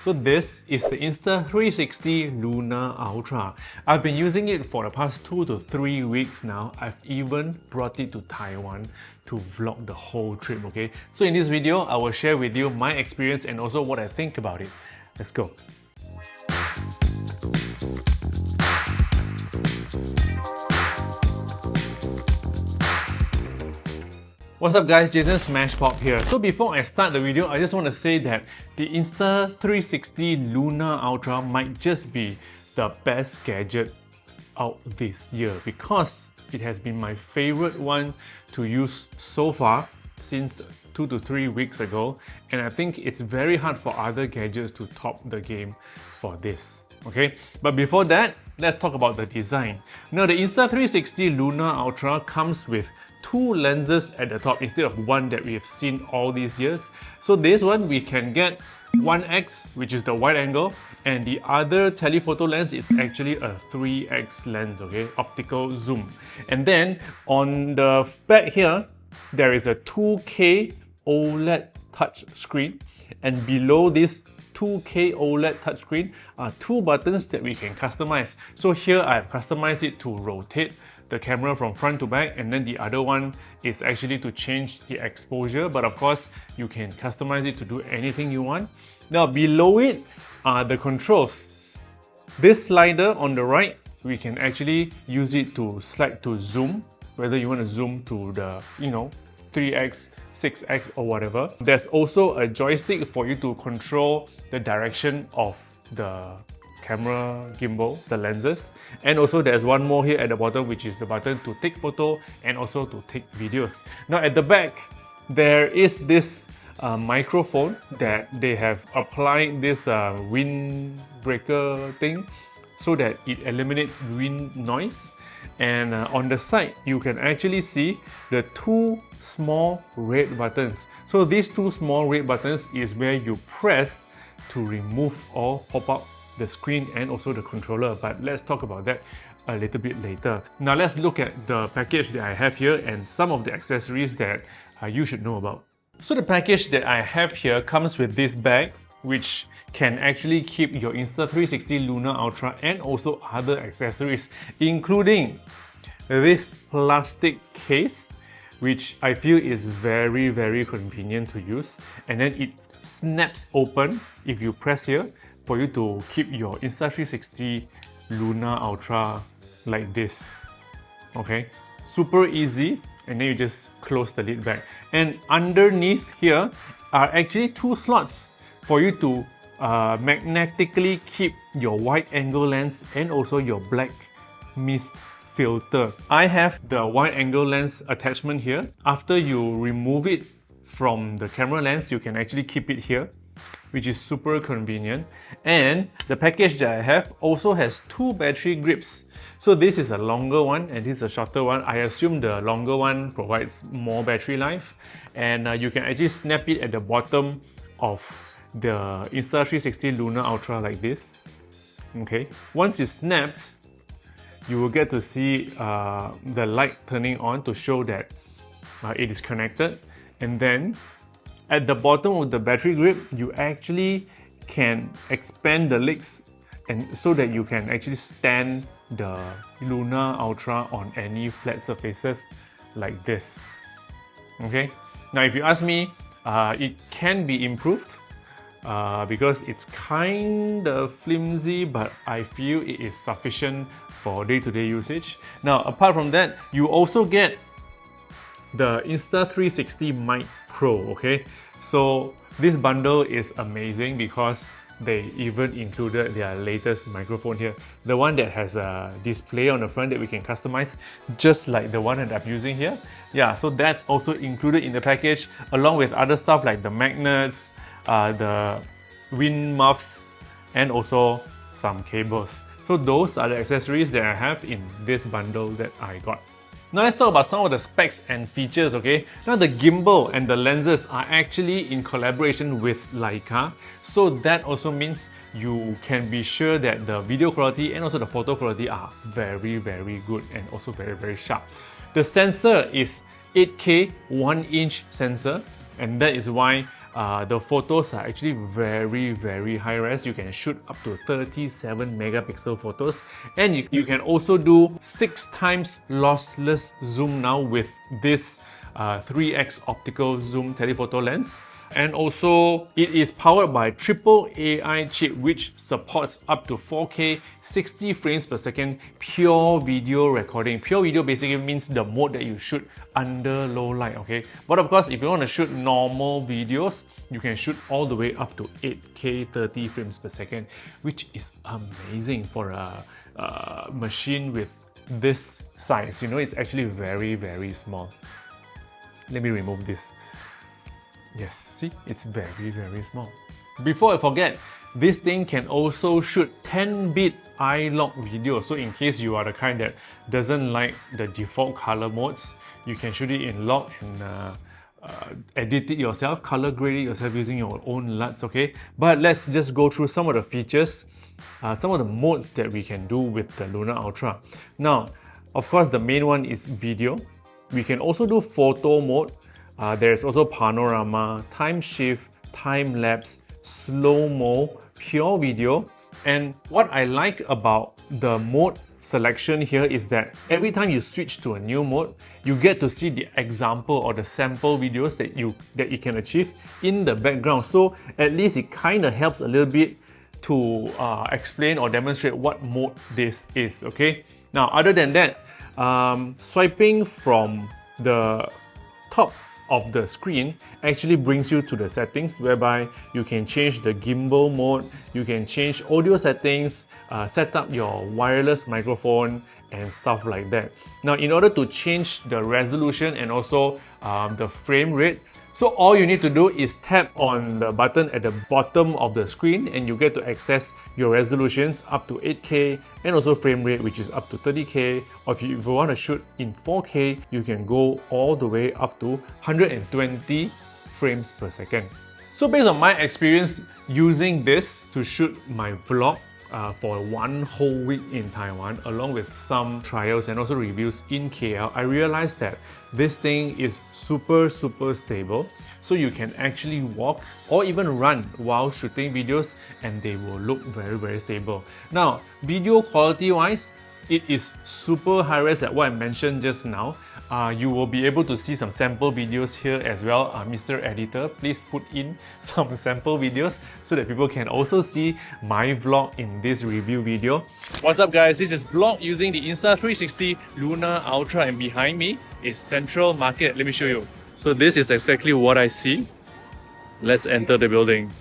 So this is the Insta360 Luna Ultra. I've been using it for the past 2 to 3 weeks now. I've even brought it to Taiwan to vlog the whole trip, okay? So in this video, I will share with you my experience and also what I think about it. Let's go. What's up guys, Jason Smashpop here. So before I start the video, I just want to say that the Insta360 Luna Ultra might just be the best gadget out this year because it has been my favorite one to use so far since 2 to 3 weeks ago, and I think it's very hard for other gadgets to top the game for this. Okay, but before that, let's talk about the design. Now the Insta360 Luna Ultra comes with 2 lenses at the top instead of one that we have seen all these years. So this one we can get 1x, which is the wide angle, and the other telephoto lens is actually a 3x lens, okay, optical zoom. And then on the back here, there is a 2K OLED touch screen, and below this 2K OLED touchscreen are 2 buttons that we can customize. So here I've customized it to rotate the camera from front to back, and then the other one is actually to change the exposure, but of course you can customize it to do anything you want. Now below it are the controls. This slider on the right, we can actually use it to slide to zoom, whether you want to zoom to the 3x, 6x or whatever. There's also a joystick for you to control the direction of the camera gimbal, the lenses, and also there's one more here at the bottom, which is the button to take photo and also to take videos. Now at the back, there is this microphone that they have applied this windbreaker thing so that it eliminates wind noise. And on the side, you can actually see the 2 small red buttons. So these 2 small red buttons is where you press to remove or pop up the screen and also the controller, but let's talk about that a little bit later. Now let's look at the package that I have here and some of the accessories that you should know about. So the package that I have here comes with this bag, which can actually keep your Insta360 Luna Ultra and also other accessories, including this plastic case, which I feel is very convenient to use, and then it snaps open if you press here for you to keep your Insta360 Luna Ultra like this. Okay, super easy, and then you just close the lid back. And underneath here are actually 2 slots for you to magnetically keep your wide angle lens and also your black mist filter. I have the wide angle lens attachment here. After you remove it from the camera lens, you can actually keep it here, which is super convenient. And the package that I have also has 2 battery grips. So this is a longer one and this is a shorter one. I assume the longer one provides more battery life, and you can actually snap it at the bottom of the Insta360 Luna Ultra like this. Okay, once it's snapped, you will get to see the light turning on to show that it is connected. And then at the bottom of the battery grip, you actually can expand the legs and so that you can actually stand the Luna Ultra on any flat surfaces like this. Okay, now if you ask me, it can be improved because it's kind of flimsy, but I feel it is sufficient for day-to-day usage. Now apart from that, you also get the Insta360 Mic Pro, okay? So this bundle is amazing because they even included their latest microphone here. The one that has a display on the front that we can customize, just like the one that I'm using here. Yeah, so that's also included in the package, along with other stuff like the magnets, the wind muffs, and also some cables. So those are the accessories that I have in this bundle that I got. Now let's talk about some of the specs and features, okay? Now the gimbal and the lenses are actually in collaboration with Leica, so that also means you can be sure that the video quality and also the photo quality are very good and also very sharp. The sensor is 8K 1-inch sensor, and that is why the photos are actually very high res. You can shoot up to 37 megapixel photos, and you can also do 6 times lossless zoom now with this 3x optical zoom telephoto lens. And also, it is powered by triple AI chip, which supports up to 4K 60 frames per second pure video recording. Pure video basically means the mode that you shoot under low light, okay? But of course, if you want to shoot normal videos, you can shoot all the way up to 8K 30 frames per second, which is amazing for a machine with this size. You know, it's actually very small. Let me remove this. Yes, see, it's very small. Before I forget, this thing can also shoot 10-bit eye-lock video. So in case you are the kind that doesn't like the default color modes, you can shoot it in lock and edit it yourself, color grade it yourself using your own LUTs, okay? But let's just go through some of the features, some of the modes that we can do with the Luna Ultra. Now, of course, the main one is video. We can also do photo mode. There's also panorama, time shift, time lapse, slow-mo, pure video. And what I like about the mode selection here is that every time you switch to a new mode, you get to see the example or the sample videos that you can achieve in the background. So at least it kind of helps a little bit to explain or demonstrate what mode this is, okay? Now, other than that, swiping from the top of the screen actually brings you to the settings, whereby you can change the gimbal mode, you can change audio settings, set up your wireless microphone and stuff like that. Now, in order to change the resolution and also the frame rate, so all you need to do is tap on the button at the bottom of the screen and you get to access your resolutions up to 8K and also frame rate, which is up to 30K. Or if you want to shoot in 4K, you can go all the way up to 120 frames per second. So based on my experience using this to shoot my vlog for one whole week in Taiwan, along with some trials and also reviews in KL, I realized that this thing is super stable. So you can actually walk or even run while shooting videos and they will look very stable. Now, video quality wise, it is super high res like what I mentioned just now. You will be able to see some sample videos here as well. Mr. Editor, please put in some sample videos so that people can also see my vlog in this review video. What's up guys, this is vlog using the Insta360 Luna Ultra and behind me is Central Market. Let me show you. So this is exactly what I see. Let's enter the building.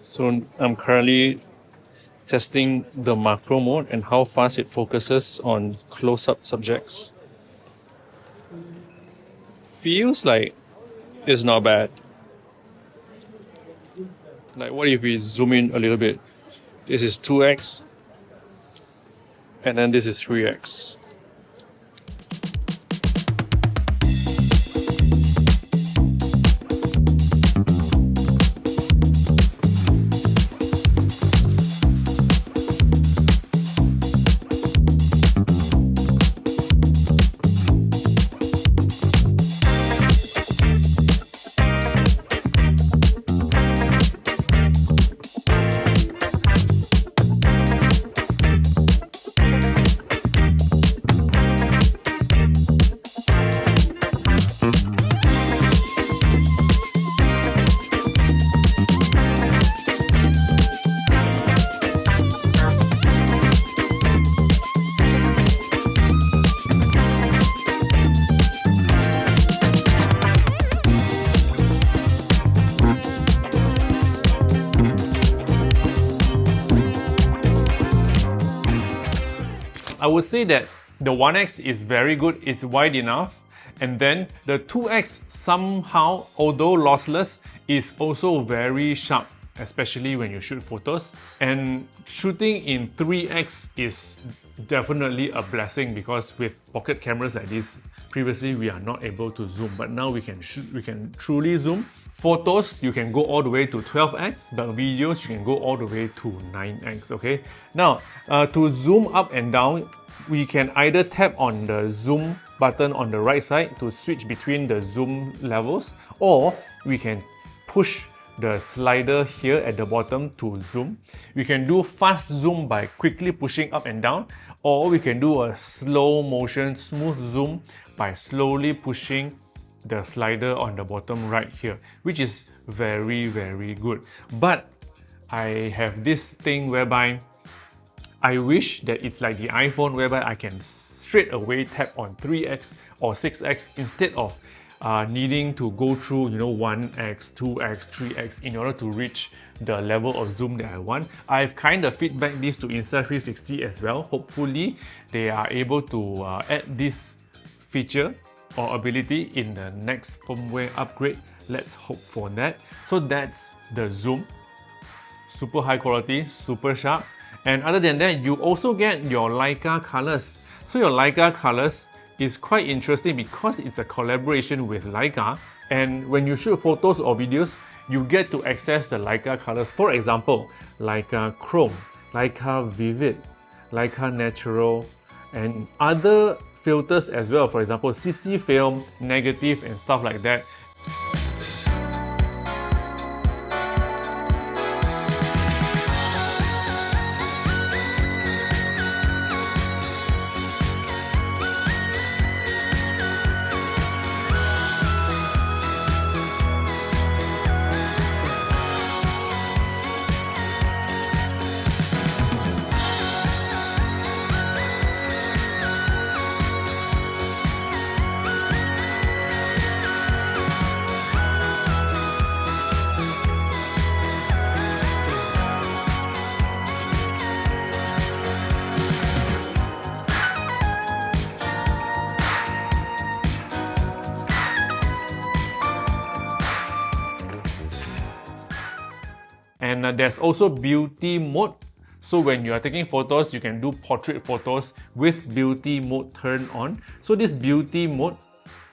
So I'm currently testing the macro mode and how fast it focuses on close-up subjects. Feels like it's not bad. Like what if we zoom in a little bit? This is 2x and then this is 3x. I would say that the 1x is very good, it's wide enough, and then the 2x somehow, although lossless, is also very sharp. especially when you shoot photos. And shooting in 3x is definitely a blessing, because with pocket cameras like this, previously we are not able to zoom, but now we can truly zoom. Photos, you can go all the way to 12x, but videos, you can go all the way to 9x, okay? Now, to zoom up and down, we can either tap on the zoom button on the right side to switch between the zoom levels, or we can push the slider here at the bottom to zoom. We can do fast zoom by quickly pushing up and down, or we can do a slow motion smooth zoom by slowly pushing the slider on the bottom right here, which is very, very good. But I have this thing whereby I wish that it's like the iPhone, whereby I can straight away tap on 3x or 6x instead of needing to go through 1x, 2x, 3x in order to reach the level of zoom that I want. I've kind of feedback this to Insta360 as well. Hopefully they are able to add this feature or ability in the next firmware upgrade. Let's hope for that. So that's the zoom. Super high quality, super sharp. And other than that, you also get your Leica colors. So your Leica colors is quite interesting because it's a collaboration with Leica. And when you shoot photos or videos, you get to access the Leica colors. For example, Leica Chrome, Leica Vivid, Leica Natural, and other filters as well. For example, CC film, negative, and stuff like that. And there's also beauty mode. So when you are taking photos, you can do portrait photos with beauty mode turned on. So this beauty mode,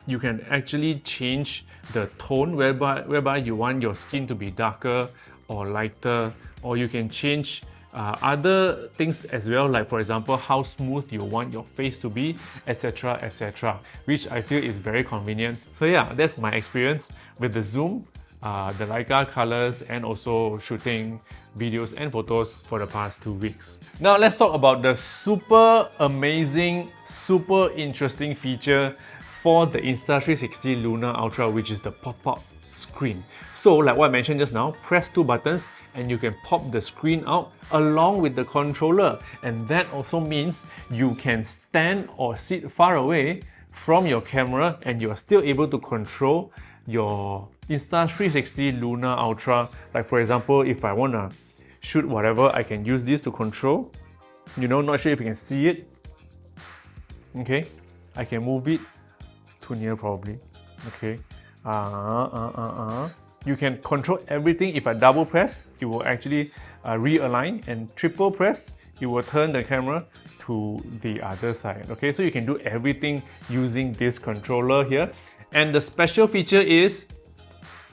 you can actually change the tone whereby you want your skin to be darker or lighter, or you can change other things as well, like for example how smooth you want your face to be, etc, etc, which I feel is very convenient. So yeah, that's my experience with the zoom, the Leica colors, and also shooting videos and photos for the past 2 weeks. Now let's talk about the super amazing, super interesting feature for the Insta360 Luna Ultra, which is the pop-up screen. So like what I mentioned just now, press 2 buttons and you can pop the screen out along with the controller, and that also means you can stand or sit far away from your camera and you are still able to control your Insta360 Luna Ultra. Like for example, if I want to shoot whatever, I can use this to control. Not sure if you can see it. Okay, I can move it too near probably. Okay, you can control everything. If I double press, it will actually realign, and triple press, it will turn the camera to the other side. Okay, so you can do everything using this controller here. And the special feature is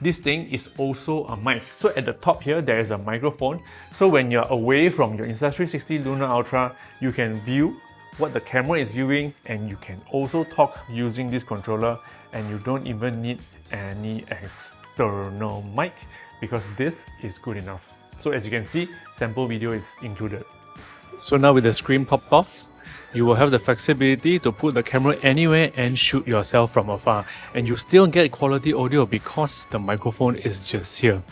this thing is also a mic. So at the top here, there is a microphone. So when you're away from your Insta360 Luna Ultra, you can view what the camera is viewing, and you can also talk using this controller, and you don't even need any external mic because this is good enough. So as you can see, sample video is included. So now with the screen popped off, you will have the flexibility to put the camera anywhere and shoot yourself from afar, and you still get quality audio because the microphone is just here.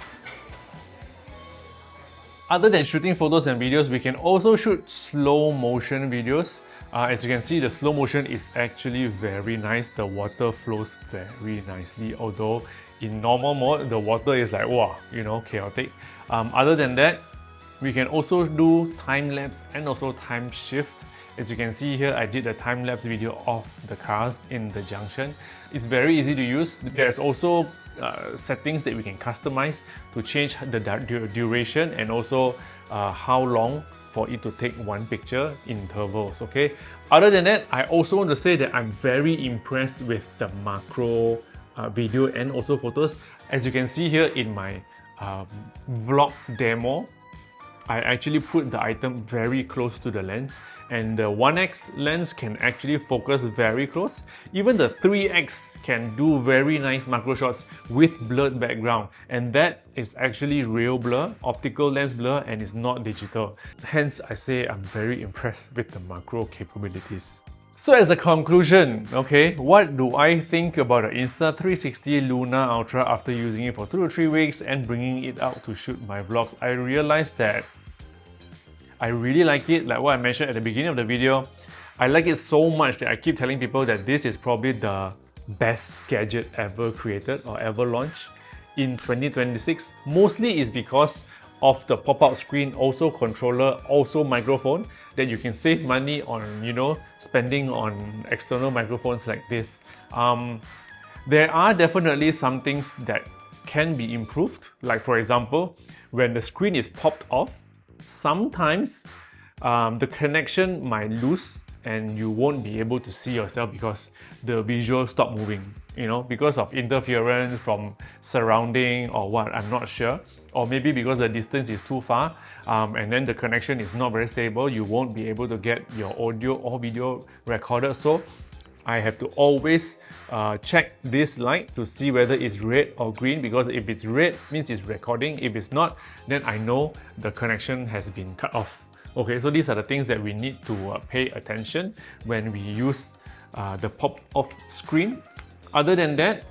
Other than shooting photos and videos, we can also shoot slow motion videos. As you can see, the slow motion is actually very nice. The water flows very nicely, although in normal mode, the water is like, wow, chaotic. Other than that, we can also do time-lapse and also time shift. As you can see here, I did a time-lapse video of the cars in the junction. It's very easy to use. There's also settings that we can customize to change the duration and also how long for it to take one picture in intervals, okay? Other than that, I also want to say that I'm very impressed with the macro video and also photos. As you can see here in my vlog demo, I actually put the item very close to the lens, and the 1x lens can actually focus very close. Even the 3x can do very nice macro shots with blurred background, and that is actually real blur, optical lens blur, and it's not digital. Hence, I say I'm very impressed with the macro capabilities. So as a conclusion, okay, what do I think about the Insta360 Luna Ultra after using it for 2 to 3 weeks and bringing it out to shoot my vlogs? I realized that I really like it, like what I mentioned at the beginning of the video. I like it so much that I keep telling people that this is probably the best gadget ever created or ever launched in 2026. Mostly is because of the pop-out screen, also controller, also microphone, that you can save money on, you know, spending on external microphones like this. There are definitely some things that can be improved. Like for example, when the screen is popped off, sometimes the connection might lose and you won't be able to see yourself because the visual stop moving, you know, because of interference from surrounding or what, I'm not sure. Or maybe because the distance is too far and then the connection is not very stable, you won't be able to get your audio or video recorded. So I have to always check this light to see whether it's red or green, because if it's red, means it's recording. If it's not, then I know the connection has been cut off. Okay, so these are the things that we need to pay attention when we use the pop-off screen. Other than that,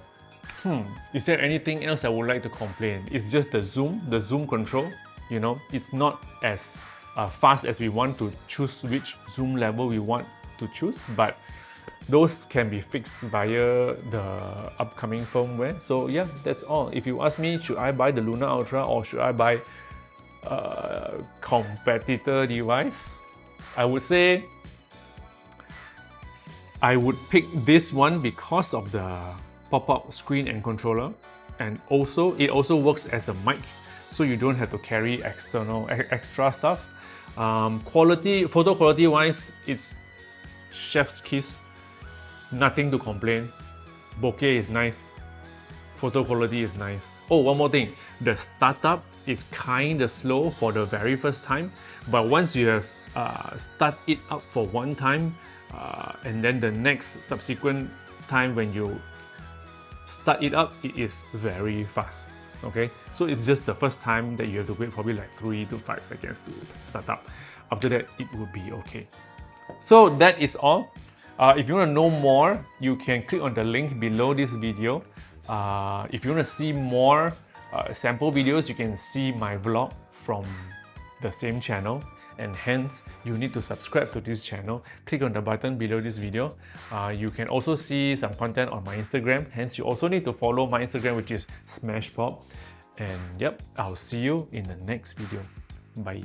is there anything else I would like to complain? It's just the zoom control, you know, it's not as fast as we want to choose which zoom level we want to choose, but those can be fixed via the upcoming firmware. So yeah, that's all. If you ask me, should I buy the Luna Ultra or should I buy a competitor device? I would say I would pick this one because of the pop-up screen and controller, and also it also works as a mic, so you don't have to carry extra stuff. Photo quality wise, it's chef's kiss, nothing to complain. Bokeh is nice, photo quality is nice. Oh, one more thing, the startup is kinda slow for the very first time, but once you have start it up for one time and then the next subsequent time when you start it up, it is very fast. Okay, so it's just the first time that you have to wait probably like 3 to 5 seconds to start up. After that, it will be okay. So that is all. If you want to know more, you can click on the link below this video. If you want to see more sample videos, you can see my vlog from the same channel, and hence you need to subscribe to this channel. Click on the button below this video. You can also see some content on my Instagram, hence you also need to follow my Instagram, which is smashpop. And yep, I'll see you in the next video. Bye.